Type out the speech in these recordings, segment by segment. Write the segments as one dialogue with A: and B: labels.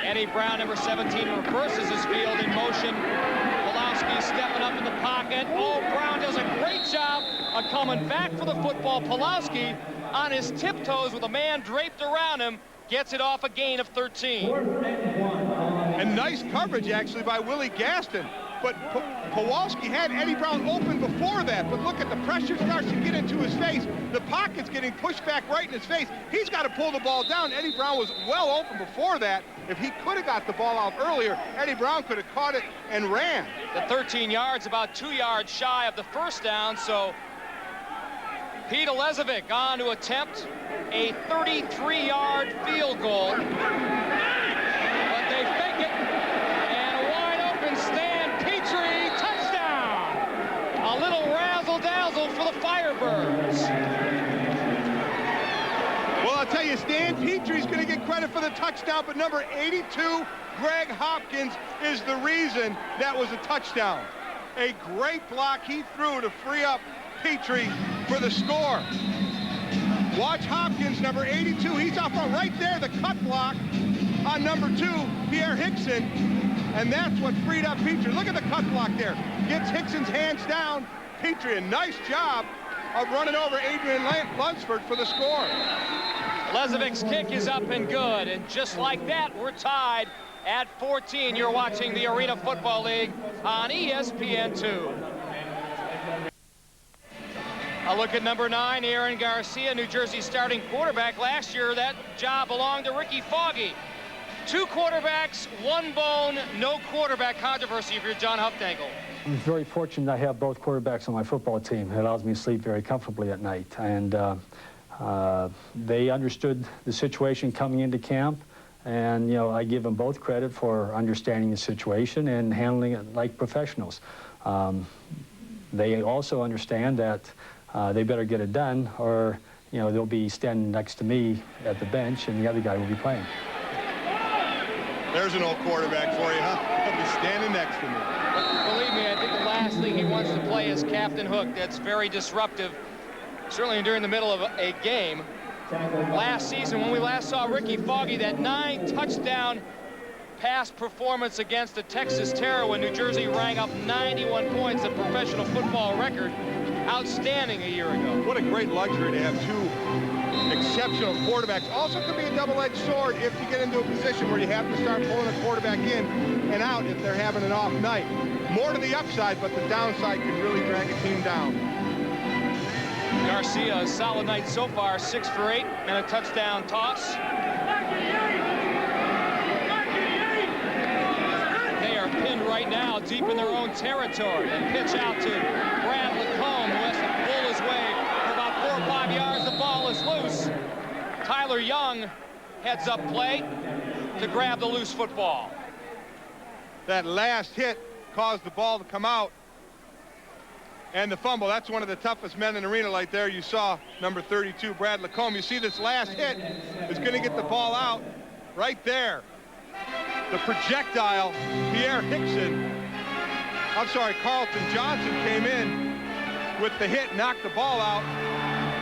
A: Eddie Brown, number 17, reverses his field in motion. Pulowski stepping up in the pocket. Oh, Brown does a great job of coming back for the football. Pulowski on his tiptoes with a man draped around him, gets it off a gain of 13.
B: And nice coverage, actually, by Willie Gaston. But Pulowski had Eddie Brown open before that. But look at the pressure starts to get into his face. The pocket's getting pushed back right in his face. He's got to pull the ball down. Eddie Brown was well open before that. If he could have got the ball out earlier, Eddie Brown could have caught it and ran.
A: The 13 yards, about 2 yards shy of the first down. So Pete Elezovic on to attempt a 33-yard field goal. But they fake it. And a wide open Stan Petrie, touchdown. A little razzle-dazzle for the Firebirds.
B: Well, I'll tell you, Stan Petrie's going to get credit for the touchdown, but number 82, Greg Hopkins, is the reason that was a touchdown. A great block he threw to free up Petrie for the score. Watch Hopkins, number 82. He's off right there, the cut block on number 2, Pierre Hickson. And that's what freed up Petrie. Look at the cut block there. Gets Hickson's hands down. Petrie, a nice job of running over Adrian Lunsford for the score.
A: Lezovic's kick is up and good. And just like that, we're tied at 14. You're watching the Arena Football League on ESPN2. A look at number 9, Aaron Garcia, New Jersey starting quarterback. Last year, that job belonged to Ricky Foggy. 2 quarterbacks, 1 bone, no quarterback controversy if you're John Huftangle.
C: I'm very fortunate I have both quarterbacks on my football team. It allows me to sleep very comfortably at night. And they understood the situation coming into camp. And, you know, I give them both credit for understanding the situation and handling it like professionals. They also understand that they better get it done, or, you know, they'll be standing next to me at the bench and the other guy will be playing.
B: There's an old quarterback for you, huh? He'll be standing next to me.
A: But believe me, I think the last thing he wants to play is Captain Hook. That's very disruptive, certainly during the middle of a game. Last season, when we last saw Ricky Foggy, that 9-touchdown pass performance against the Texas Terror when New Jersey rang up 91 points, a professional football record. Outstanding a year ago.
B: What a great luxury to have 2 exceptional quarterbacks. Also could be a double-edged sword if you get into a position where you have to start pulling a quarterback in and out if they're having an off night. More to the upside, but the downside can really drag a team down.
A: Garcia, a solid night so far, 6 for 8 and a touchdown toss. They are pinned right now deep in their own territory. And pitch out to Brad Lacombe, who has to pull his way for about 4 or 5 yards. The ball is loose. Tyler Young heads up play to grab the loose football.
B: That last hit caused the ball to come out. And the fumble, that's one of the toughest men in the arena right there. You saw number 32, Brad Lacombe. You see this last hit is going to get the ball out right there. The projectile, Pierre Hickson, Carlton Johnson came in with the hit, knocked the ball out.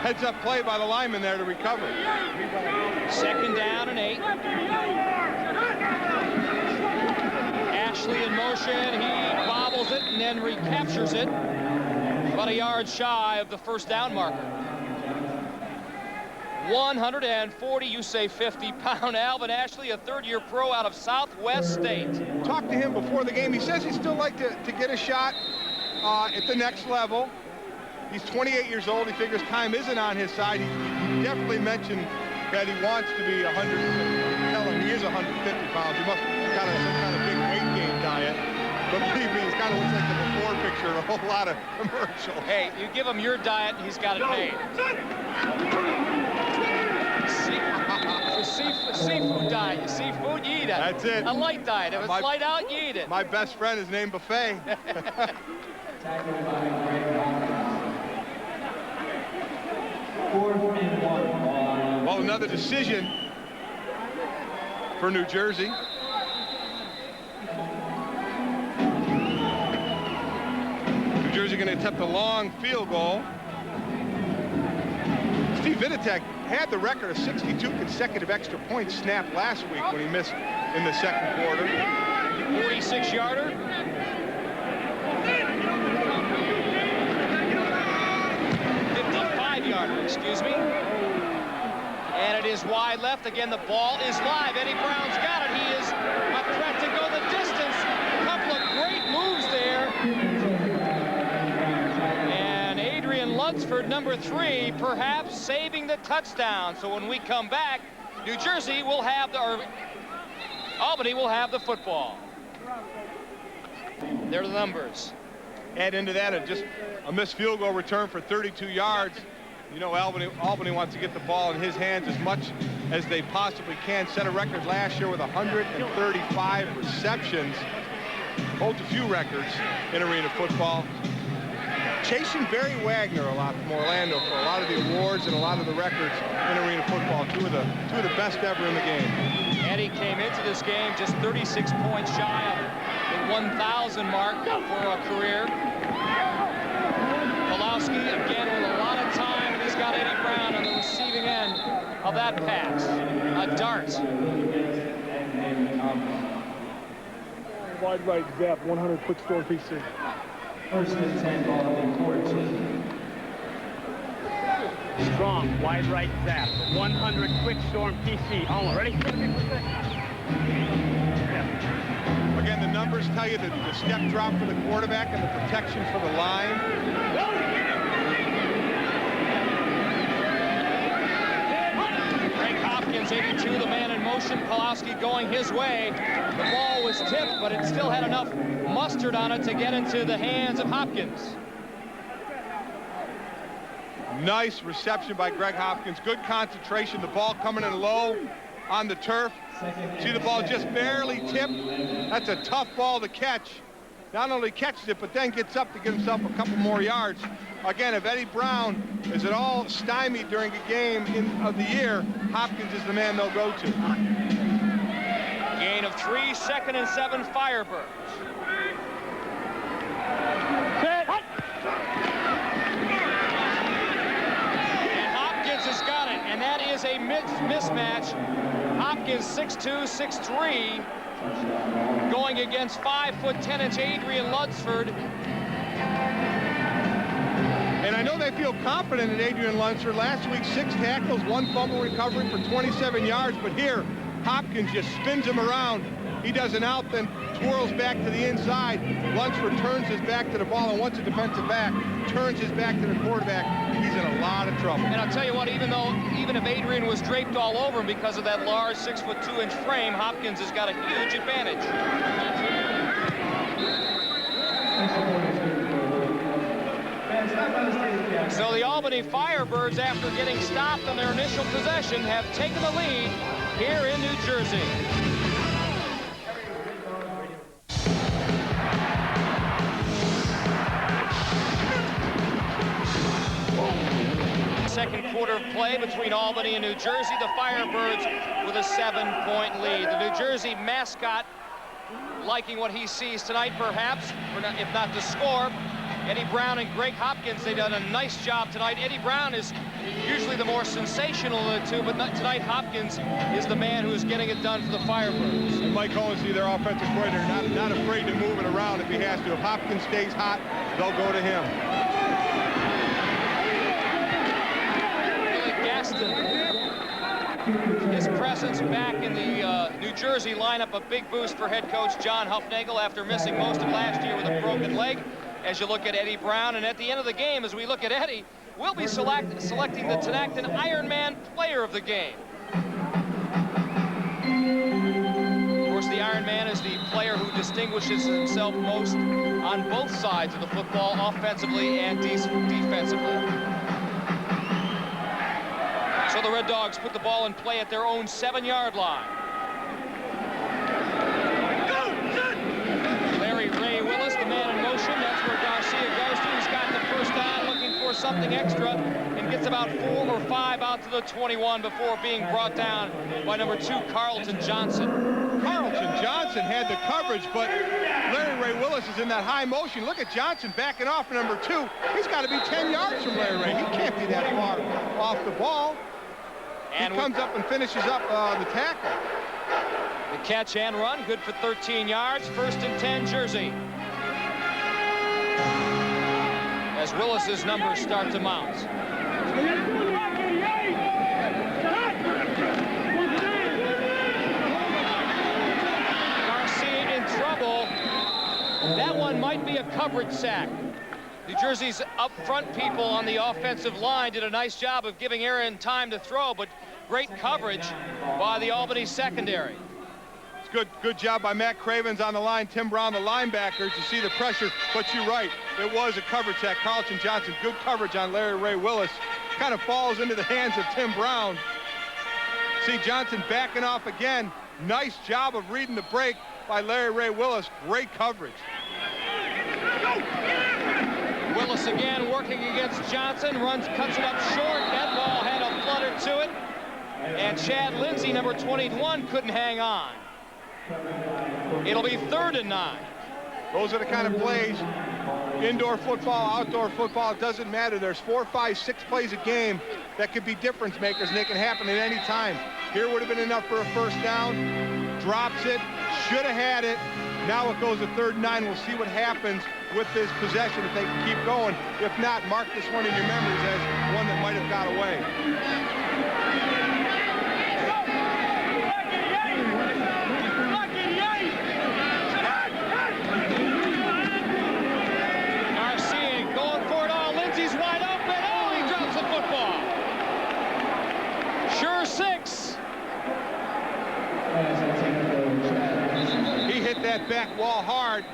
B: Heads up play by the lineman there to recover.
A: 2nd down and 8. Ashley in motion, he bobbles it and then recaptures it. About a yard shy of the first down marker. 140, you say 50-pound Alvin Ashley, a 3rd-year pro out of Southwest State.
B: Talked to him before the game. He says he'd still like to get a shot at the next level. He's 28 years old. He figures time isn't on his side. He definitely mentioned that he wants to be 100. Tell him he is 150 pounds. He must have got some kind of big weight gain diet. But believe me, he kind of looks like the before picture in a whole lot of commercials.
A: Hey, you give him your diet, and he's got it made. Seafood diet. You see food, you eat it.
B: That's it.
A: A light diet. If it's light out, you eat it.
B: My best friend is named Buffet. Well, another decision for New Jersey. New Jersey going to attempt a long field goal. Steve Vitek had the record of 62 consecutive extra points snapped last week when he missed in the second quarter.
A: 46-yarder. 55-yarder, excuse me. And it is wide left. Again, the ball is live. Eddie Brown's got it. He is a threat to go the distance. A couple of great moves there. And Adrian Lunsford, number 3, perhaps saving the touchdown. So when we come back, New Jersey will have Albany will have the football. There are the numbers.
B: Add into that just a missed field goal return for 32 yards. You know, Albany wants to get the ball in his hands as much as they possibly can. Set a record last year with 135 receptions. Holds a few records in arena football. Chasing Barry Wagner a lot from Orlando for a lot of the awards and a lot of the records in arena football. Two of the best ever in the game.
A: Eddie came into this game just 36 points shy of the 1,000 mark for a career. Pulowski again with a lot of time, and he's got Eddie Brown on the receiving end of that pass. A dart.
D: Wide right zap, 100 quick store PC.
C: First and 10 ball in court.
E: Strong, wide right zap, 100 quick storm PC. Almost ready?
B: Again, the numbers tell you that the step drop for the quarterback and the protection for the line.
A: Greg Hopkins, 82, the man in motion. Pulowski going his way. The ball was tipped, but it still had enough mustard on it to get into the hands of Hopkins.
B: Nice reception by Greg Hopkins. Good concentration. The ball coming in low on the turf. See the ball just barely tipped. That's a tough ball to catch. Not only catches it, but then gets up to get himself a couple more yards. Again, if Eddie Brown is at all stymied during a game of the year, Hopkins is the man they'll go to.
A: Gain of 3, 2nd and 7, Firebirds. And Hopkins has got it, and that is a mismatch. Hopkins 6'2", 6'3", going against 5'10" Adrian Lunsford.
B: And I know they feel confident in Adrian Lunsford. Last week, 6 tackles, 1 fumble recovery for 27 yards. But here, Hopkins just spins him around. He does an out, then twirls back to the inside. Lunsford turns his back to the ball, and once a defensive back turns his back to the quarterback, he's in a lot of trouble.
A: And I'll tell you what, even if Adrian was draped all over him because of that large 6'2" frame, Hopkins has got a huge advantage. So the Albany Firebirds, after getting stopped on their initial possession, have taken the lead here in New Jersey. Second quarter of play between Albany and New Jersey. The Firebirds with a 7-point lead. The New Jersey mascot liking what he sees tonight, perhaps, if not the score. Eddie Brown and Greg Hopkins, they've done a nice job tonight. Eddie Brown is usually the more sensational of the two, but tonight Hopkins is the man who is getting it done for the Firebirds.
B: And Mike Hohensley, their offensive coordinator, not afraid to move it around if he has to. If Hopkins stays hot, they'll go to him.
A: His presence back in the New Jersey lineup, a big boost for head coach John Huffnagel after missing most of last year with a broken leg. As you look at Eddie Brown, and at the end of the game, as we look at Eddie, we'll be selecting the Tenacton Ironman Player of the Game. Of course, the Ironman is the player who distinguishes himself most on both sides of the football, offensively and defensively. So the Red Dogs put the ball in play at their own 7-yard line. Larry Ray Willis, the man in motion. That's where Garcia goes to. He's got the first down, looking for something extra, and gets about 4 or 5 out to the 21 before being brought down by number 2, Carlton Johnson.
B: Carlton Johnson had the coverage, but Larry Ray Willis is in that high motion. Look at Johnson backing off for number 2. He's got to be 10 yards from Larry Ray. He can't be that far off the ball. And he comes up and finishes up the tackle.
A: The catch and run, good for 13 yards. 1st and 10, Jersey. As Willis's numbers start to mount. Garcia in trouble. That one might be a coverage sack. New Jersey's up front people on the offensive line did a nice job of giving Aaron time to throw, but great coverage by the Albany secondary.
B: It's good job by Matt Cravens on the line. Tim Brown, the linebackers. You see the pressure, but you're right. It was a coverage sack. Carlton Johnson, good coverage on Larry Ray Willis. Kind of falls into the hands of Tim Brown. See Johnson backing off again. Nice job of reading the break by Larry Ray Willis. Great coverage.
A: Willis again working against Johnson. Cuts it up short. That ball had a flutter to it. And Chad Lindsey, number 21, couldn't hang on. It'll be 3rd and 9.
B: Those are the kind of plays. Indoor football, outdoor football, it doesn't matter. There's 4, 5, 6 plays a game that could be difference makers, and they can happen at any time. Here would have been enough for a 1st down. Drops it. Should have had it. Now it goes to 3rd and 9. We'll see what happens with this possession if they can keep going. If not, mark this one in your memories as one that might have got away. Garcia going for it all. Lindsey's wide open. Oh, he drops the football. Sure 6. He hit that back wall hard.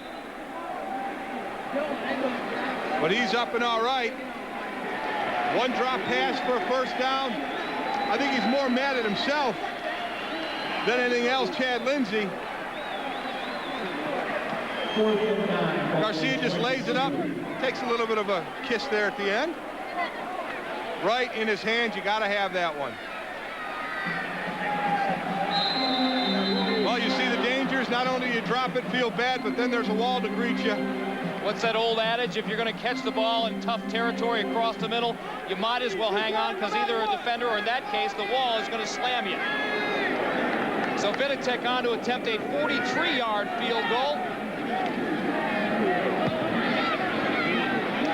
B: But he's up and all right. One drop pass for a 1st down. I think he's more mad at himself than anything else, Chad Lindsey. Garcia just lays it up. Takes a little bit of a kiss there at the end. Right in his hands. You got to have that one. Well, you see the dangers. Not only do you drop it, feel bad, but then there's a wall to greet you. What's that old adage? If you're going to catch the ball in tough territory across the middle, you might as well hang on, because either a defender or, in that case, the wall is going to slam you. So Viditek on to attempt a 43-yard field goal.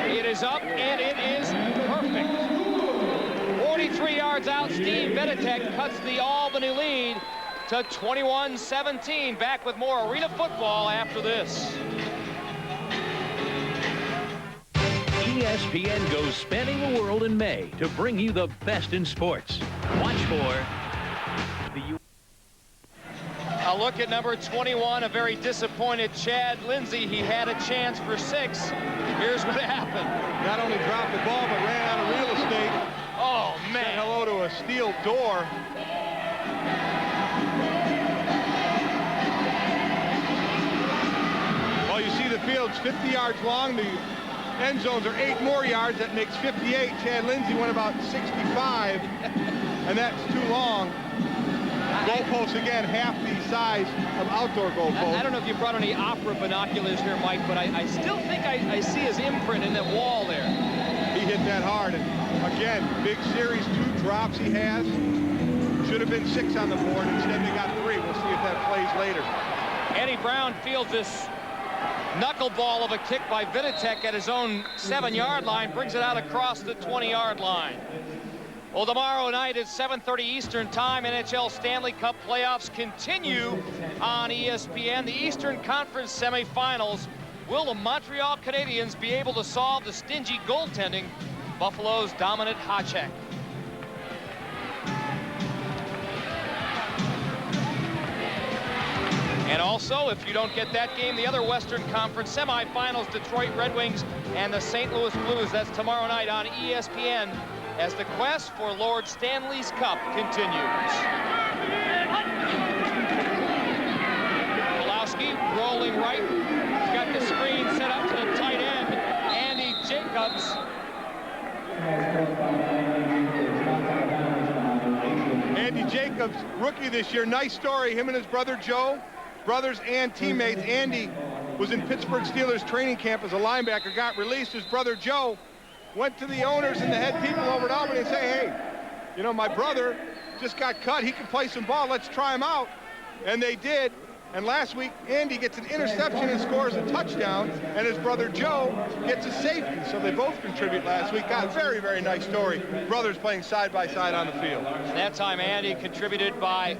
B: It is up, and it is perfect. 43 yards out, Steve Viditek cuts the Albany lead to 21-17. Back with more Arena Football after this.
F: ESPN goes spanning the world in May to bring you the best in sports. Watch for the
A: A look at number 21, a very disappointed Chad Lindsey. He had a chance for 6. Here's what happened. Not only dropped the ball, but ran out of real estate. Oh, man. Said hello to a steel door. Well, you see the field's 50 yards long. The end zones are 8 more yards. That makes 58. Chad Lindsey went about 65, and that's too long. Goalposts, again, half the size of outdoor goalposts. I don't know if you brought any opera binoculars here, Mike, but I still think I see his imprint in that wall there. He hit that hard. And again, big series, 2 drops he has. Should have been 6 on the board. Instead, they got 3. We'll see if that plays later. Eddie Brown fields this knuckleball of a kick by Viditek at his own 7-yard line, brings it out across the 20-yard line. Well, tomorrow night at 7:30 Eastern Time, NHL Stanley Cup playoffs continue on ESPN. The Eastern Conference semifinals. Will the Montreal Canadiens be able to solve the stingy goaltending Buffalo's dominant Hacek? And also, if you don't get that game, the other Western Conference semifinals, Detroit Red Wings and the St. Louis Blues. That's tomorrow night on ESPN as the quest for Lord Stanley's Cup continues. Pulowski rolling right. He's got the screen set up to the tight end, Andy Jacobs. Andy Jacobs, rookie this year. Nice story. Him and his brother Joe, brothers and teammates. Andy was in Pittsburgh Steelers training camp as a linebacker, got released. His brother Joe went to the owners and the head people over at Albany and say, hey, you know, my brother just got cut. He can play some ball. Let's try him out.
B: And they did. And last week, Andy gets an interception and scores a touchdown, and his brother Joe gets a safety. So they both contribute last week. Got a very, very nice story. Brothers playing side by side on the field.
A: That time, Andy contributed by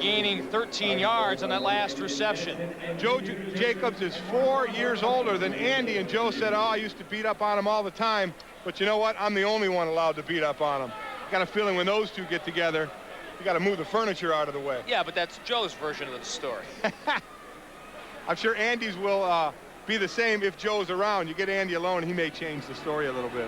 A: gaining 13 yards on that last reception.
B: Joe Jacobs is 4 years older than Andy, and Joe said, oh, I used to beat up on him all the time, but you know what? I'm the only one allowed to beat up on him. Got a feeling when those two get together, you got to move the furniture out of the way.
A: Yeah, but that's Joe's version of the story.
B: I'm sure Andy's will be the same if Joe's around. You get Andy alone, he may change the story a little bit.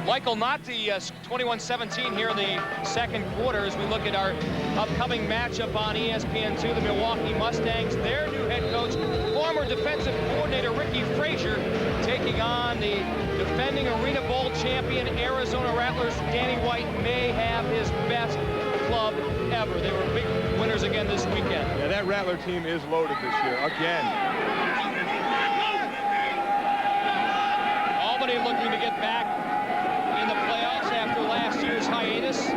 A: Michael, not the 21-17 here in the second quarter as we look at our upcoming matchup on ESPN2, the Milwaukee Mustangs. Their new head coach, former defensive coordinator Ricky Frazier, taking on the defending Arena Bowl champion Arizona Rattlers. Danny White may have his best club ever. They were big winners again this weekend.
B: Yeah, that Rattler team is loaded this year, again.
A: Albany looking to get back in the playoffs after last year's hiatus.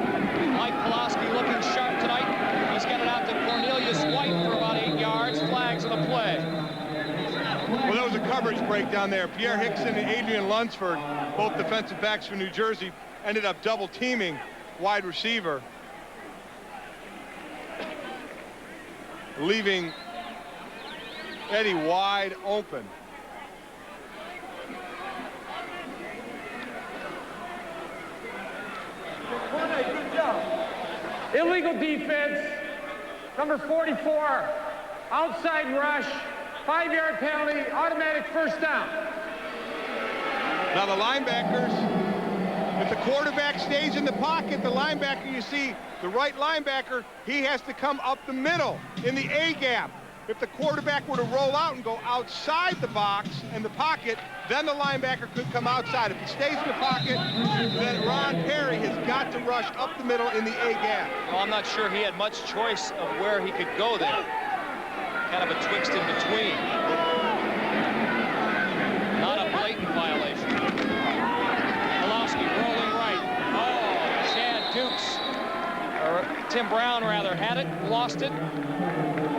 A: Mike Pulaski looking sharp tonight. He's got it out to Cornelius White for about 8 yards. Flags on the play.
B: Well, that was a coverage break down there. Pierre Hickson and Adrian Lunsford, both defensive backs from New Jersey, ended up double teaming wide receiver, leaving Eddie wide open.
E: Illegal defense, number 44, outside rush, 5-yard penalty, automatic first down.
B: Now the linebackers, if the quarterback stays in the pocket, the linebacker, you see the right linebacker, he has to come up the middle in the A gap. If the quarterback were to roll out and go outside the box and the pocket, then the linebacker could come outside. If he stays in the pocket, then Ron Perry has got to rush up the middle in the A gap.
A: Well, I'm not sure he had much choice of where he could go there. Kind of a twixt in between. Not a blatant violation. Pulaski rolling right. Oh, Chad Dukes, or Tim Brown rather, had it, lost it.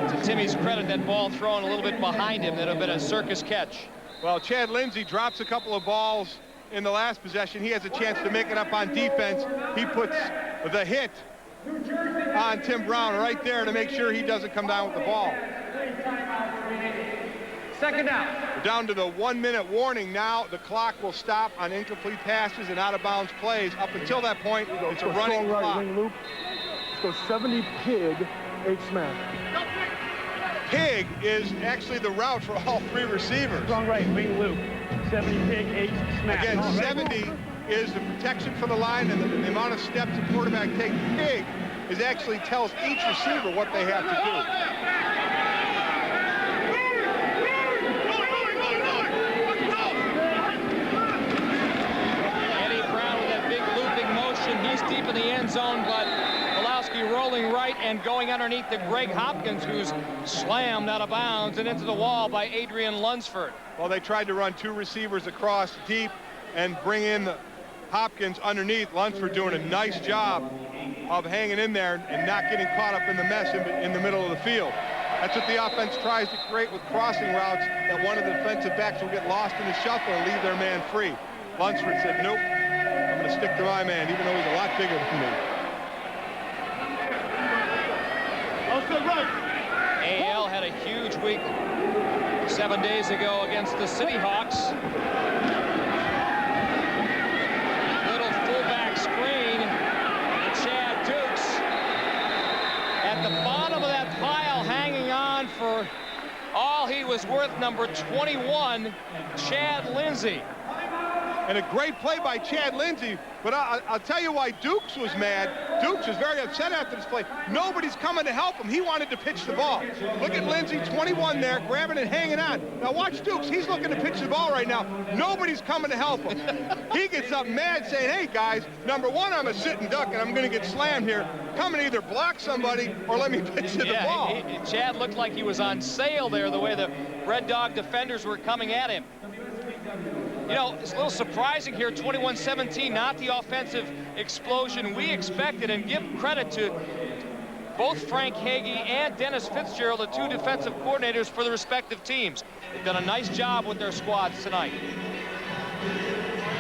A: To Timmy's credit, that ball thrown a little bit behind him. That would have been a circus catch.
B: Well, Chad Lindsey drops a couple of balls in the last possession. He has a chance to make it up on defense. He puts the hit on Tim Brown right there to make sure he doesn't come down with the ball.
E: Second down.
B: We're down to the 1-minute warning now. The clock will stop on incomplete passes and out-of-bounds plays. Up until that point, it's a running clock.
D: Wing loop. Let's go 70 pig, 8 smash.
B: Pig is actually the route for all three receivers.
E: Strong right, wing loop. 70 pig, 8 smash.
B: Again, 70 is the protection for the line and the amount of steps the quarterback takes. Pig is actually tells each receiver what they have to do.
A: Eddie Brown with that big looping motion. He's deep in the end zone, but Pulaski rolling right and going underneath to Greg Hopkins, who's slammed out of bounds and into the wall by Adrian Lunsford.
B: Well, they tried to run two receivers across deep and bring in Hopkins underneath. Lunsford doing a nice job of hanging in there and not getting caught up in the mess in the middle of the field. That's what the offense tries to create with crossing routes, that one of the defensive backs will get lost in the shuffle and leave their man free. Lunsford said, nope, I'm going to stick to my man, even though he's a lot bigger than me.
A: AL had a huge week 7 days ago against the City Hawks. Little fullback screen to Chad Dukes. At the bottom of that pile, hanging on for all he was worth, number 21, Chad Lindsey.
B: And a great play by Chad Lindsey, but I'll tell you why Dukes was mad. Dukes was very upset after this play. Nobody's coming to help him. He wanted to pitch the ball. Look at Lindsey, 21 there, grabbing and hanging on. Now watch Dukes. He's looking to pitch the ball right now. Nobody's coming to help him. He gets up mad saying, hey, guys, number one, I'm a sitting duck, and I'm going to get slammed here. Come and either block somebody or let me pitch to the ball.
A: Chad looked like he was on sale there, the way the Red Dog defenders were coming at him. You know, it's a little surprising here, 21-17, not the offensive explosion we expected, and give credit to both Frank Hagee and Dennis Fitzgerald, the two defensive coordinators for the respective teams. They've done a nice job with their squads tonight.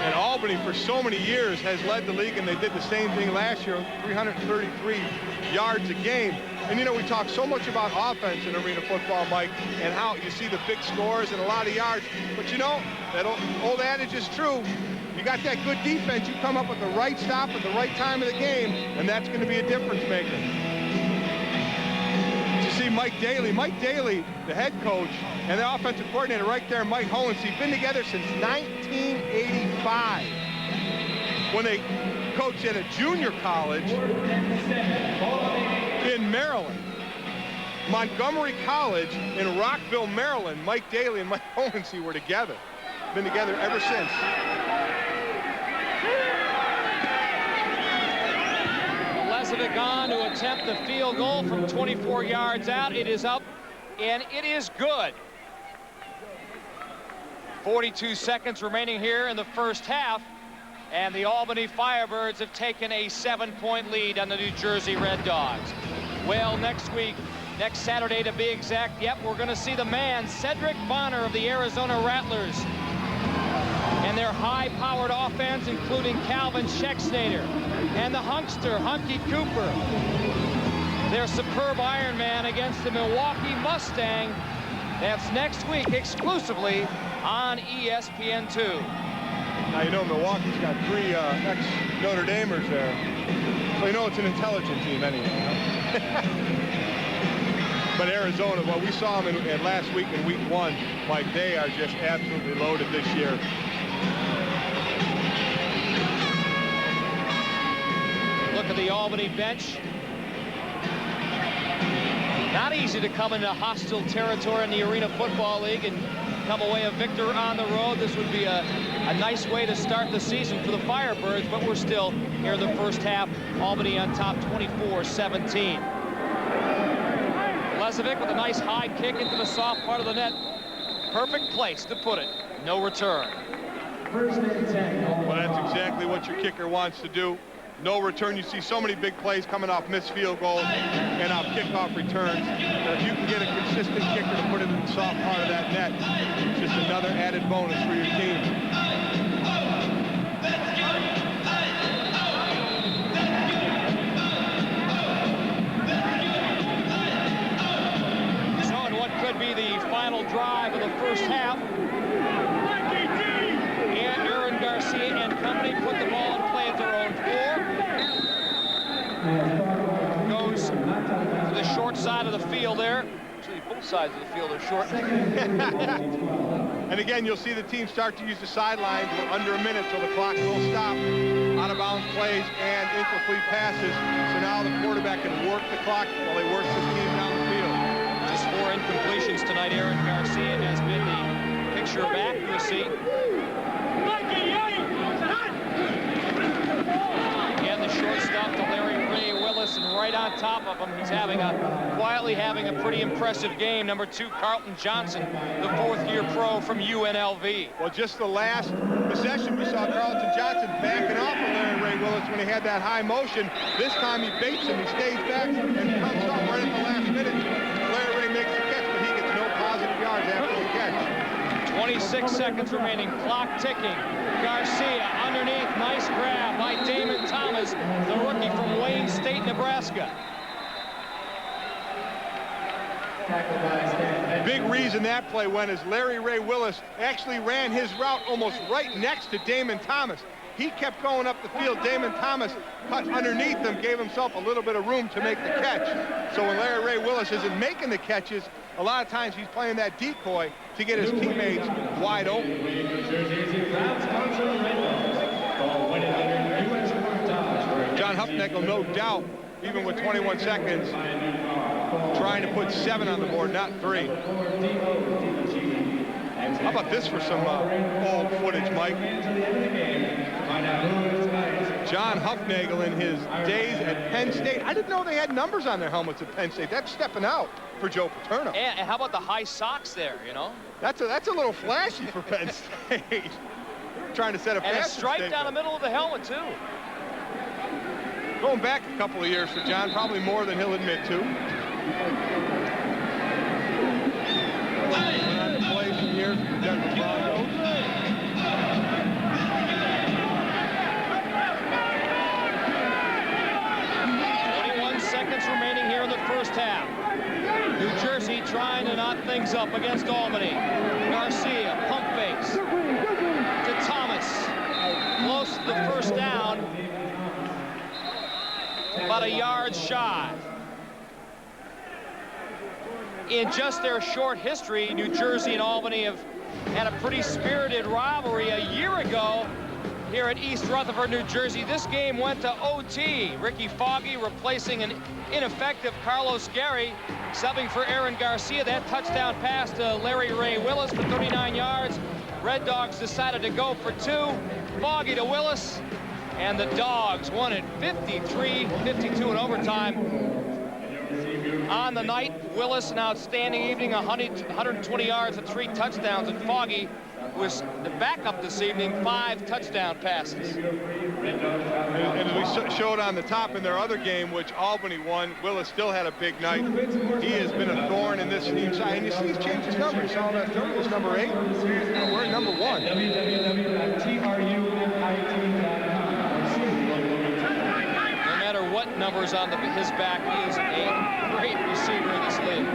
B: And Albany for so many years has led the league, and they did the same thing last year, 333 yards a game. And you know, we talk so much about offense in arena football, Mike, and how you see the big scores and a lot of yards. But you know, that old adage is true. You got that good defense, you come up with the right stop at the right time of the game, and that's going to be a difference maker. You see Mike Daly, the head coach, and the offensive coordinator right there, Mike Hollins, they've been together since 1985 when they coached at a junior college in Maryland. Montgomery College in Rockville, Maryland. Mike Daly and Mike Hollins were together. Been together ever since.
A: Lezovic on to attempt the field goal from 24 yards out. It is up, and it is good. 42 seconds remaining here in the first half, and the Albany Firebirds have taken a 7-point lead on the New Jersey Red Dogs. Well, next week, next Saturday to be exact, yep, we're going to see the man, Cedric Bonner of the Arizona Rattlers, and their high-powered offense, including Calvin Schexnayder and the Hunkster, Hunky Cooper. Their superb Iron Man against the Milwaukee Mustang. That's next week exclusively on ESPN2.
B: Now, you know, Milwaukee's got 3 ex-Notre Damers there. So you know it's an intelligent team anyway. Huh? But Arizona, well, we saw them in last week in week 1. Mike, they are just absolutely loaded this year.
A: Look at the Albany bench. Not easy to come into hostile territory in the Arena Football League and come away a victor on the road. This would be a nice way to start the season for the Firebirds, but we're still here in the first half. Albany on top 24-17. Lezovic with a nice high kick into the soft part of the net. Perfect place to put it. No return.
B: Well, that's exactly what your kicker wants to do. No return. You see so many big plays coming off missed field goals and off kickoff returns. If you can get a consistent kicker to put it in the soft part of that net, it's just another added bonus for your team.
A: So in what could be the final drive of the first half, and Aaron Garcia and company put the ball in play at their own 4. Goes to the short side of the field there. Actually, both sides of the field are short.
B: And again, you'll see the team start to use the sidelines. We're under a minute till the clock will stop. Out of bounds plays and incomplete passes. So now the quarterback can work the clock while they work this team down the field.
A: Just 4 incompletions tonight. Aaron Garcia has been the picture of accuracy. Again, the shortstop to Larry Ray Willis, and right on top of him, he's quietly having a pretty impressive game. Number 2, Carlton Johnson, the 4th-year pro from UNLV.
B: Well, just the last possession, we saw Carlton Johnson backing off of Larry Ray Willis when he had that high motion. This time he baits him, he stays back, and comes up right at the last minute. Larry Ray makes the catch, but he gets no positive yards after the catch.
A: 26 seconds remaining, clock ticking. Garcia underneath, nice grab by Damon Thomas, the rookie from Wayne State, Nebraska.
B: Big reason that play went is Larry Ray Willis actually ran his route almost right next to Damon Thomas. He kept going up the field. Damon Thomas cut underneath him, gave himself a little bit of room to make the catch. So when Larry Ray Willis isn't making the catches, a lot of times he's playing that decoy to get his teammates wide open. John Huffnagel, no doubt, even with 21 seconds, trying to put 7 on the board, not 3. How about this for some old footage, Mike? John Huffnagel in his days at Penn State. I didn't know they had numbers on their helmets at Penn State. That's stepping out for Joe Paterno.
A: And how about the high socks there, you know?
B: That's a little flashy for Penn State. Trying to set a
A: and a stripe down the middle of the helmet, too.
B: Going back a couple of years for John, probably more than he'll admit to. Went on to play some years with the Denver Broncos.
A: Seconds remaining here in the first half. New Jersey trying to knot things up against Albany. Garcia, pump fakes to Thomas. Close to the first down. About a yard shy. In just their short history, New Jersey and Albany have had a pretty spirited rivalry a year ago here at East Rutherford, New Jersey. This game went to OT. Ricky Foggy replacing an ineffective Carlos Gary, subbing for Aaron Garcia. That touchdown pass to Larry Ray Willis for 39 yards. Red Dogs decided to go for 2. Foggy to Willis, and the Dogs won it 53-52 in overtime. On the night, Willis, an outstanding evening, 120 yards and 3 touchdowns, and Foggy was the backup this evening, 5 touchdown passes.
B: And as we showed on the top in their other game, which Albany won, Willis still had a big night. He has been a thorn in this team's side. And you see he's changed his number. You saw that number was number 8. We're number 1.
A: No matter what numbers on his back, he is a great receiver in this league.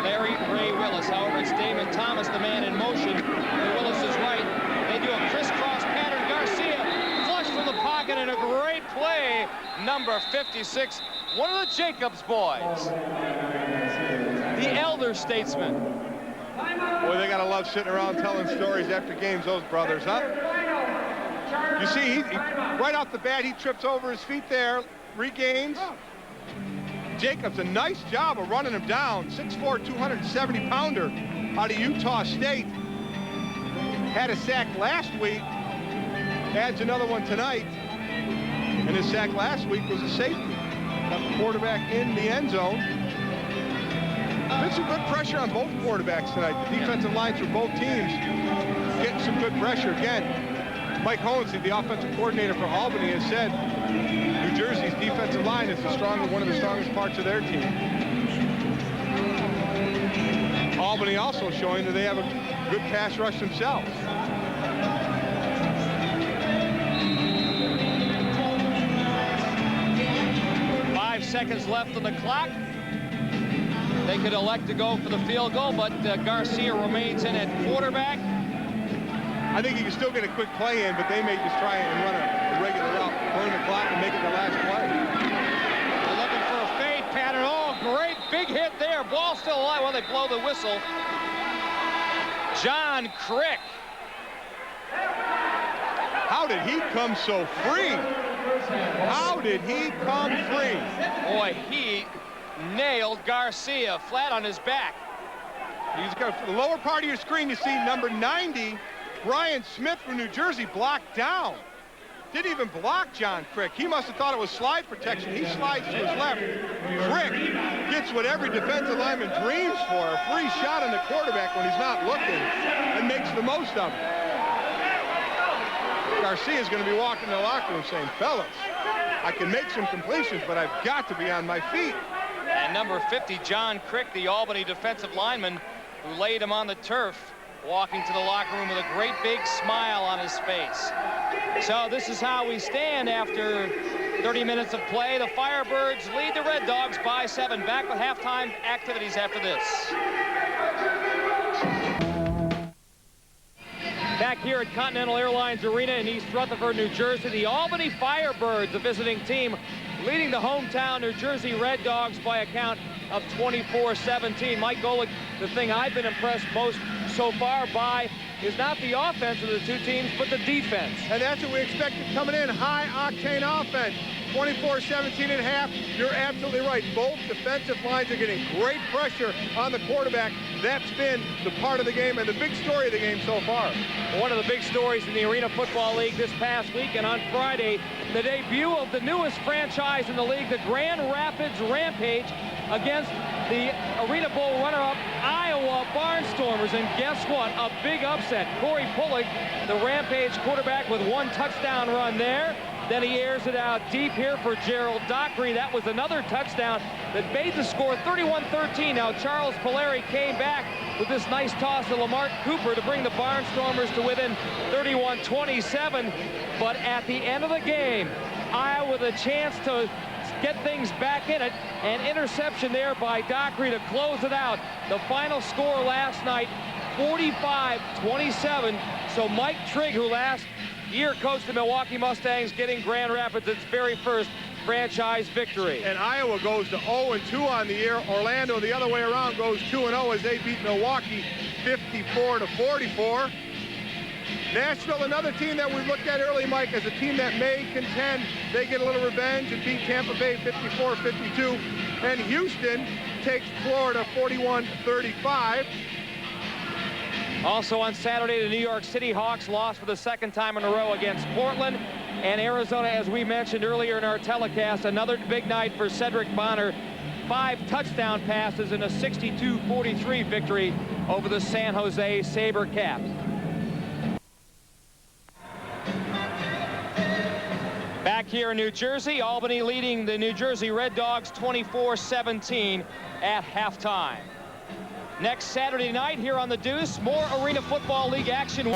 A: Larry Ray Willis, however, it's Damon Thomas, the man in motion. Willis is right. They do a crisscross pattern. Garcia flush from the pocket, and a great play. Number 56, one of the Jacobs boys. The elder statesman.
B: Boy, they gotta love sitting around telling stories after games, those brothers, huh? You see, he right off the bat, he trips over his feet there, regains. Jacobs, a nice job of running him down. 6'4", 270-pounder out of Utah State. Had a sack last week, adds another one tonight. And his sack last week was a safety. Got the quarterback in the end zone. Been some good pressure on both quarterbacks tonight. The defensive lines for both teams getting some good pressure. Again, Mike Hohenstein, the offensive coordinator for Albany, has said New Jersey's defensive line is one of the strongest parts of their team. Albany also showing that they have a good pass rush themselves.
A: Seconds left on the clock. They could elect to go for the field goal, but Garcia remains in at quarterback.
B: I think he can still get a quick play in, but they may just try and run a regular route, burn the clock, and make it the last play.
A: They're looking for a fade pattern. Oh, great big hit there. Ball still alive. Well, they blow the whistle. John Crick.
B: How did he come so free? How did he come free?
A: Boy, he nailed Garcia flat on his back.
B: He's got the lower part of your screen. You see number 90, Brian Smith from New Jersey, blocked down. Didn't even block John Crick. He must have thought it was slide protection. He slides to his left. Crick gets what every defensive lineman dreams for, a free shot on the quarterback when he's not looking, and makes the most of it. Garcia is going to be walking in the locker room saying, fellas, I can make some completions, but I've got to be on my feet.
A: And number 50, John Crick, the Albany defensive lineman who laid him on the turf, walking to the locker room with a great big smile on his face. So this is how we stand after 30 minutes of play. The Firebirds lead the Red Dogs by 7. Back with halftime activities after this. Back here at Continental Airlines Arena in East Rutherford, New Jersey, the Albany Firebirds, the visiting team, leading the hometown New Jersey Red Dogs by a count of 24-17. Mike Golick, the thing I've been impressed most so far by is not the offense of the two teams, but the defense.
B: And that's what we expected coming in, high-octane offense. 24-17 at half, you're absolutely right. Both defensive lines are getting great pressure on the quarterback. That's been the part of the game and the big story of the game so far.
A: One of the big stories in the Arena Football League this past week, and on Friday, the debut of the newest franchise in the league, the Grand Rapids Rampage, against the Arena Bowl runner-up Iowa Barnstormers. And guess what? A big upset. Corey Pullick, the Rampage quarterback, with one touchdown run there. Then he airs it out deep here for Gerald Dockery. That was another touchdown that made the score 31-13. Now Charles Polari came back with this nice toss to Lamar Cooper to bring the Barnstormers to within 31-27. But at the end of the game, Iowa with a chance to get things back in it. An interception there by Dockery to close it out. The final score last night, 45-27. So Mike Trigg, who last year coached the Milwaukee Mustangs, getting Grand Rapids its very first franchise victory.
B: And Iowa goes to 0-2 on the year. Orlando, the other way around, goes 2-0 as they beat Milwaukee 54-44. Nashville, another team that we looked at early, Mike, as a team that may contend. They get a little revenge and beat Tampa Bay 54-52. And Houston takes Florida 41-35.
A: Also on Saturday, the New York City Hawks lost for the second time in a row against Portland. And Arizona, as we mentioned earlier in our telecast, another big night for Cedric Bonner. 5 touchdown passes in a 62-43 victory over the San Jose SaberCats. Back here in New Jersey, Albany leading the New Jersey Red Dogs 24-17 at halftime. Next Saturday night here on the Deuce, more Arena Football League action.